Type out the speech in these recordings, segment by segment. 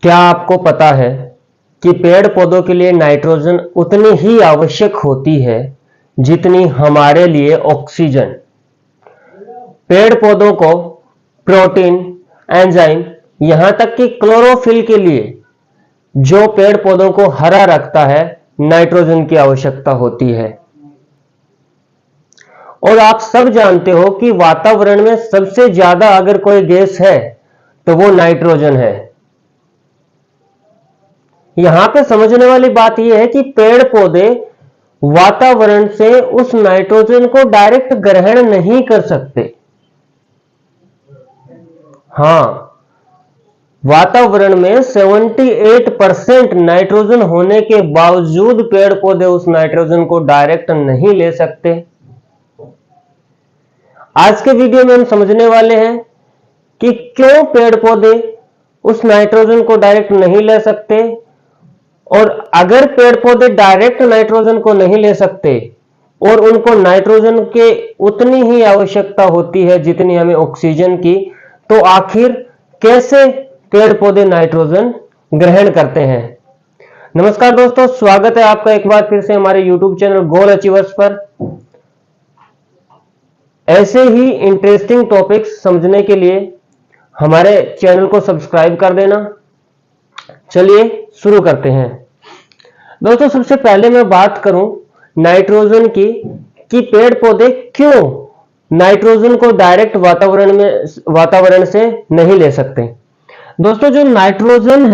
क्या आपको पता है कि पेड़ पौधों के लिए नाइट्रोजन उतनी ही आवश्यक होती है जितनी हमारे लिए ऑक्सीजन। पेड़ पौधों को प्रोटीन, एंजाइम, यहां तक कि क्लोरोफिल के लिए जो पेड़ पौधों को हरा रखता है, नाइट्रोजन की आवश्यकता होती है। और आप सब जानते हो कि वातावरण में सबसे ज्यादा अगर कोई गैस है तो वो नाइट्रोजन है। यहां पे समझने वाली बात यह है कि पेड़ पौधे वातावरण से उस नाइट्रोजन को डायरेक्ट ग्रहण नहीं कर सकते। हां, वातावरण में 78% नाइट्रोजन होने के बावजूद पेड़ पौधे उस नाइट्रोजन को डायरेक्ट नहीं ले सकते। आज के वीडियो में हम समझने वाले हैं कि क्यों पेड़ पौधे उस नाइट्रोजन को डायरेक्ट नहीं ले सकते, और अगर पेड़ पौधे डायरेक्ट नाइट्रोजन को नहीं ले सकते और उनको नाइट्रोजन के उतनी ही आवश्यकता होती है जितनी हमें ऑक्सीजन की, तो आखिर कैसे पेड़ पौधे नाइट्रोजन ग्रहण करते हैं। नमस्कार दोस्तों, स्वागत है आपका एक बार फिर से हमारे YouTube चैनल गोल अचीवर्स पर। ऐसे ही इंटरेस्टिंग टॉपिक्स समझने के लिए हमारे चैनल को सब्सक्राइब कर देना। चलिए शुरू करते हैं। दोस्तों, सबसे पहले मैं बात करूं नाइट्रोजन की कि पेड़ पौधे क्यों नाइट्रोजन को डायरेक्ट वातावरण से नहीं ले सकते। दोस्तों, जो नाइट्रोजन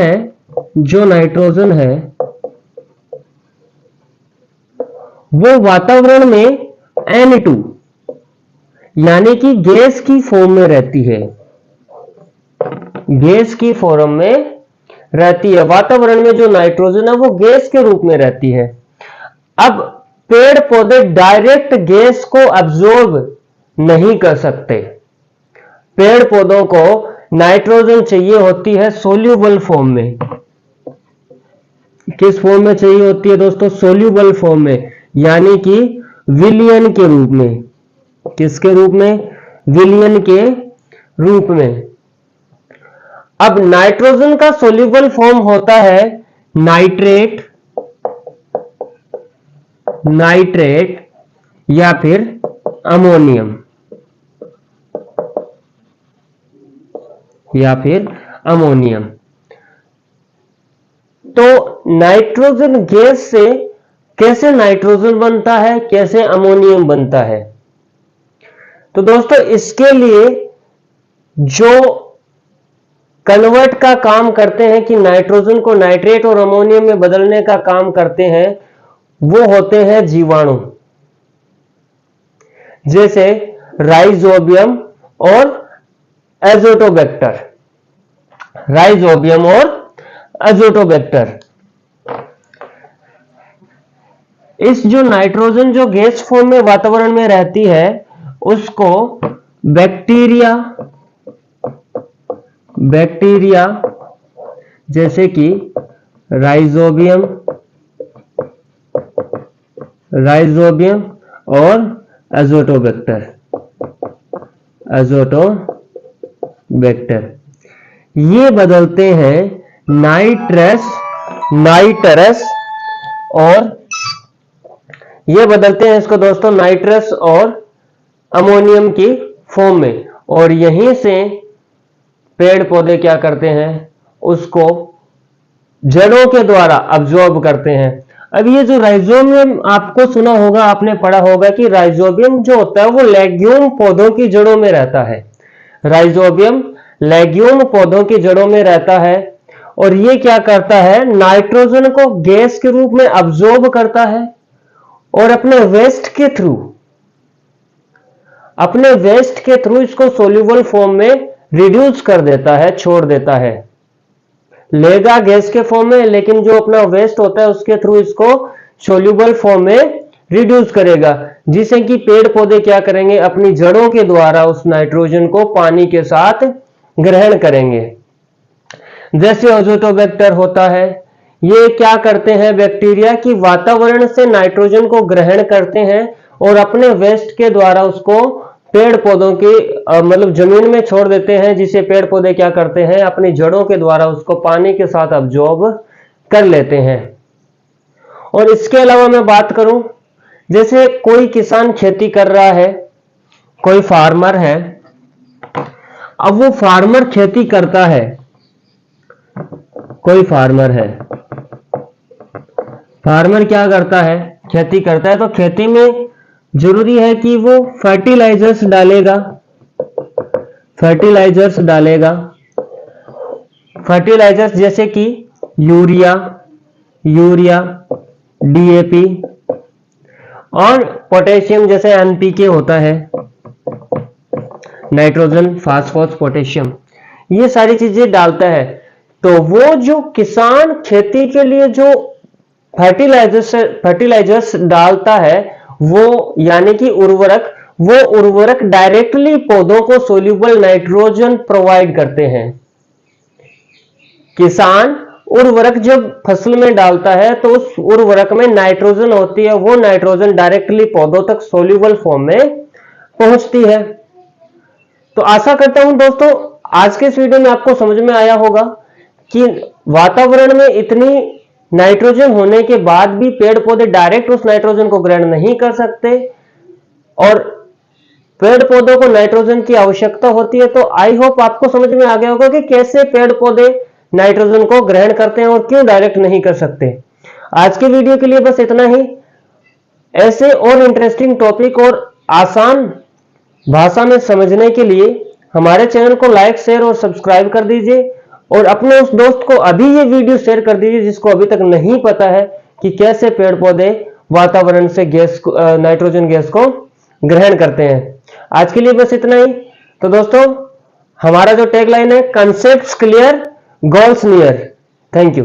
है वो वातावरण में N2 यानी कि गैस की फॉर्म में रहती है। गैस की फॉर्म में रहती है। वातावरण में जो नाइट्रोजन है वो गैस के रूप में रहती है। अब पेड़ पौधे डायरेक्ट गैस को अब्सॉर्ब नहीं कर सकते। पेड़ पौधों को नाइट्रोजन चाहिए होती है सोल्यूबल फॉर्म में। किस फॉर्म में चाहिए होती है दोस्तों? सोल्यूबल फॉर्म में, यानी कि विलयन के रूप में। किसके रूप में? विलयन के रूप में। अब नाइट्रोजन का सोल्यूबल फॉर्म होता है नाइट्रेट या फिर अमोनियम तो नाइट्रोजन गैस से कैसे नाइट्रोजन बनता है, कैसे अमोनियम बनता है? तो दोस्तों, इसके लिए जो कन्वर्ट का काम करते हैं कि नाइट्रोजन को नाइट्रेट और अमोनियम में बदलने का काम करते हैं, वो होते हैं जीवाणु, जैसे राइजोबियम और एजोटोबैक्टर। इस जो नाइट्रोजन जो गैस फॉर्म में वातावरण में रहती है उसको बैक्टीरिया जैसे कि राइजोबियम और एजोटोबैक्टर ये बदलते हैं नाइट्रस और अमोनियम की फॉर्म में, और यहीं से पेड़ पौधे क्या करते हैं? उसको जड़ों के द्वारा अब्सॉर्ब करते हैं। अब ये जो राइजोबियम आपको सुना होगा, आपने पढ़ा होगा कि राइजोबियम जो होता है वो लेग्यूम पौधों की जड़ों में रहता है। राइजोबियम लेग्यूम पौधों की जड़ों में रहता है, और ये क्या करता है? नाइट्रोजन को गैस के रूप में अब्सॉर्ब करता है और अपने वेस्ट के थ्रू इसको सोल्यूबल फॉर्म में रिड्यूस कर देता है, छोड़ देता है। लेगा गैस के फॉर्म में, लेकिन जो अपना वेस्ट होता है उसके थ्रू इसको सोल्यूबल फॉर्म में रिड्यूस करेगा, जिससे कि पेड़ पौधे क्या करेंगे? अपनी जड़ों के द्वारा उस नाइट्रोजन को पानी के साथ ग्रहण करेंगे। जैसे एजोटोबैक्टर होता है, ये क्या करते हैं बैक्टीरिया कि वातावरण से नाइट्रोजन को ग्रहण करते हैं और अपने वेस्ट के द्वारा उसको पेड़ पौधों की मतलब जमीन में छोड़ देते हैं, जिसे पेड़ पौधे क्या करते हैं, अपनी जड़ों के द्वारा उसको पानी के साथ अब्जॉर्ब कर लेते हैं। और इसके अलावा मैं बात करूं, जैसे कोई किसान खेती कर रहा है, कोई फार्मर है, अब वो फार्मर खेती करता है, कोई फार्मर है, फार्मर क्या करता है, खेती करता है, तो खेती में जरूरी है कि वो फर्टिलाइजर्स डालेगा, फर्टिलाइजर्स डालेगा, फर्टिलाइजर्स जैसे कि यूरिया, डीएपी और पोटेशियम जैसे एनपीके होता है, नाइट्रोजन, फास्फोरस, पोटेशियम, ये सारी चीजें डालता है। तो वो जो किसान खेती के लिए जो फर्टिलाइजर्स डालता है, वो यानी कि उर्वरक, वो उर्वरक डायरेक्टली पौधों को सोल्यूबल नाइट्रोजन प्रोवाइड करते हैं। किसान उर्वरक जब फसल में डालता है तो उस उर्वरक में नाइट्रोजन होती है, वो नाइट्रोजन डायरेक्टली पौधों तक सोल्यूबल फॉर्म में पहुंचती है। तो आशा करता हूं दोस्तों आज के इस वीडियो में आपको समझ में आया होगा कि वातावरण में इतनी नाइट्रोजन होने के बाद भी पेड़ पौधे डायरेक्ट उस नाइट्रोजन को ग्रहण नहीं कर सकते और पेड़ पौधों को नाइट्रोजन की आवश्यकता होती है। तो आई होप आपको समझ में आ गया होगा कि कैसे पेड़ पौधे नाइट्रोजन को ग्रहण करते हैं और क्यों डायरेक्ट नहीं कर सकते। आज के वीडियो के लिए बस इतना ही। ऐसे और इंटरेस्टिंग टॉपिक और आसान भाषा में समझने के लिए हमारे चैनल को लाइक, शेयर और सब्सक्राइब कर दीजिए और अपने उस दोस्त को अभी ये वीडियो शेयर कर दीजिए जिसको अभी तक नहीं पता है कि कैसे पेड़ पौधे वातावरण से नाइट्रोजन गैस को ग्रहण करते हैं। आज के लिए बस इतना ही। तो दोस्तों हमारा जो टैगलाइन है, concepts clear, goals near. Thank you.